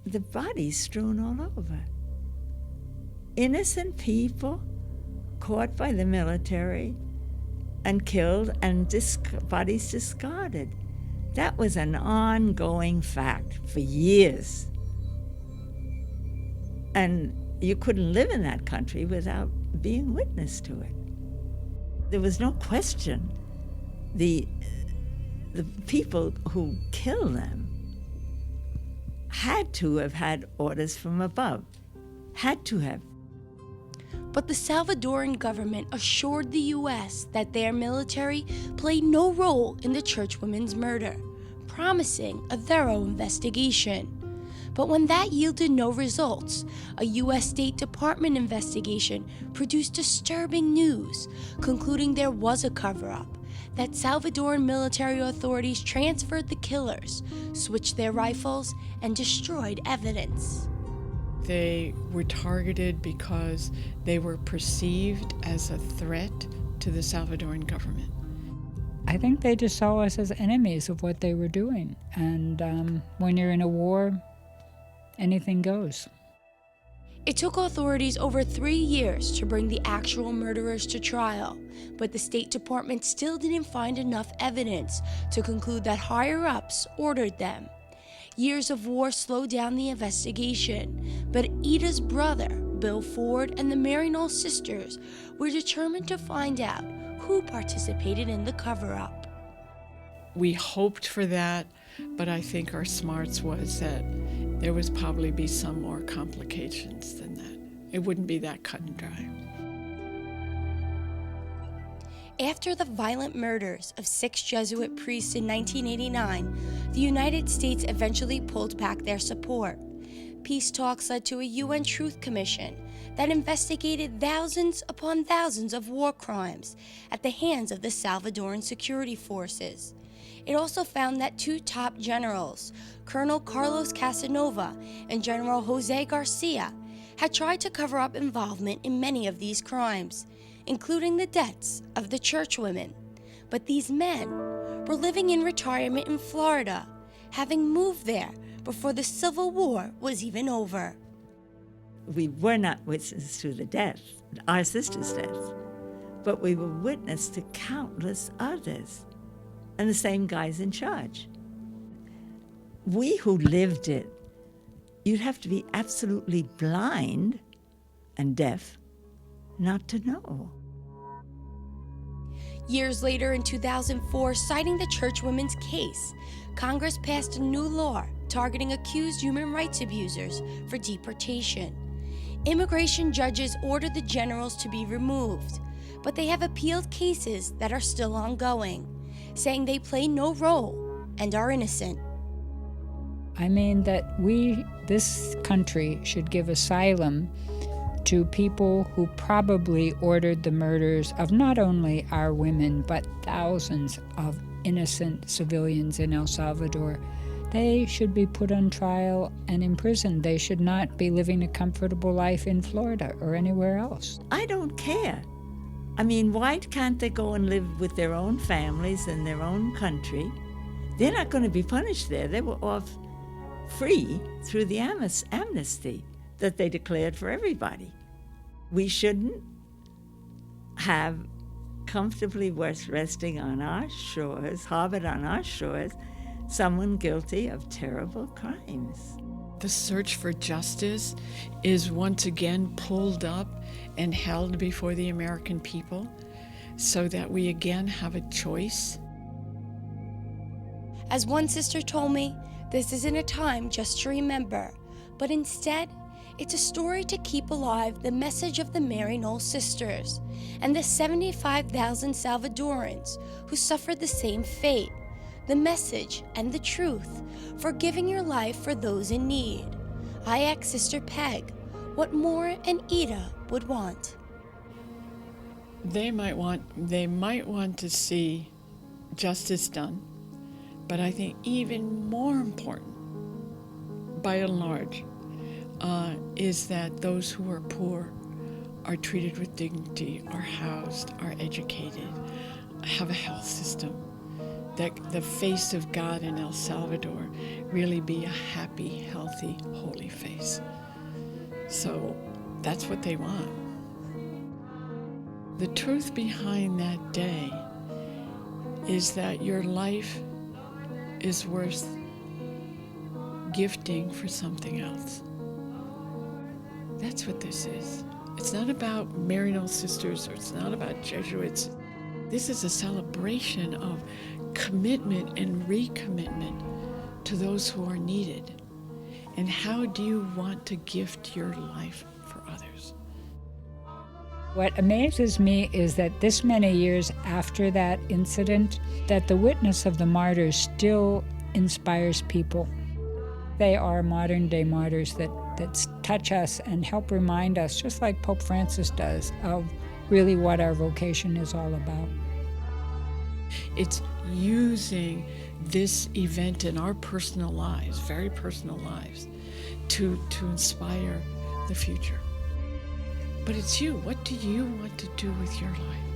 the bodies strewn all over. Innocent people caught by the military and killed and bodies discarded. That was an ongoing fact for years. And you couldn't live in that country without being witness to it. There was no question the people who killed them had to have had orders from above, had to have. But the Salvadoran government assured the U.S. that their military played no role in the churchwomen's murder, promising a thorough investigation. But when that yielded no results, a U.S. State Department investigation produced disturbing news, concluding there was a cover-up, that Salvadoran military authorities transferred the killers, switched their rifles, and destroyed evidence. They were targeted because they were perceived as a threat to the Salvadoran government. I think they just saw us as enemies of what they were doing. And when you're in a war, anything goes. It took authorities over 3 years to bring the actual murderers to trial, but the State Department still didn't find enough evidence to conclude that higher-ups ordered them. Years of war slowed down the investigation, but Ida's brother, Bill Ford, and the Maryknoll sisters were determined to find out who participated in the cover-up. We hoped for that, but I think our smarts was that there would probably be some more complications than that. It wouldn't be that cut and dry. After the violent murders of 6 Jesuit priests in 1989, the United States eventually pulled back their support. Peace talks led to a UN Truth Commission that investigated thousands upon thousands of war crimes at the hands of the Salvadoran security forces. It also found that 2 top generals, Colonel Carlos Casanova and General Jose Garcia, had tried to cover up involvement in many of these crimes, including the deaths of the churchwomen. But these men were living in retirement in Florida, having moved there before the Civil War was even over. We were not witnesses to the death, our sister's death, but we were witness to countless others, and the same guys in charge. We who lived it, you'd have to be absolutely blind and deaf not to know. Years later, in 2004, citing the churchwomen's case, Congress passed a new law targeting accused human rights abusers for deportation. Immigration judges ordered the generals to be removed, but they have appealed cases that are still ongoing, saying they play no role and are innocent. I mean that this country, should give asylum to people who probably ordered the murders of not only our women, but thousands of innocent civilians in El Salvador. They should be put on trial and imprisoned. They should not be living a comfortable life in Florida or anywhere else. I don't care. I mean, why can't they go and live with their own families in their own country? They're not going to be punished there. They were off free through the amnesty that they declared for everybody. We shouldn't have comfortably resting on our shores, harbored on our shores, someone guilty of terrible crimes. The search for justice is once again pulled up and held before the American people so that we again have a choice. As one sister told me, this isn't a time just to remember, but instead, it's a story to keep alive the message of the Maryknoll sisters and the 75,000 Salvadorans who suffered the same fate, the message and the truth for giving your life for those in need. I asked Sister Peg what more an Ida would want. They might want to see justice done, but I think even more important, by and large, is that those who are poor are treated with dignity, are housed, are educated, have a health system, that the face of God in El Salvador really be a happy, healthy, holy face. So that's what they want. The truth behind that day is that your life is worth gifting for something else. That's what this is. It's not about Maryknoll sisters, or it's not about Jesuits. This is a celebration of commitment and recommitment to those who are needed. And how do you want to gift your life for others? What amazes me is that this many years after that incident, that the witness of the martyrs still inspires people. They are modern-day martyrs that touch us and help remind us, just like Pope Francis does, of really what our vocation is all about. It's using this event in our personal lives, very personal lives, to inspire the future. But it's you. What do you want to do with your life?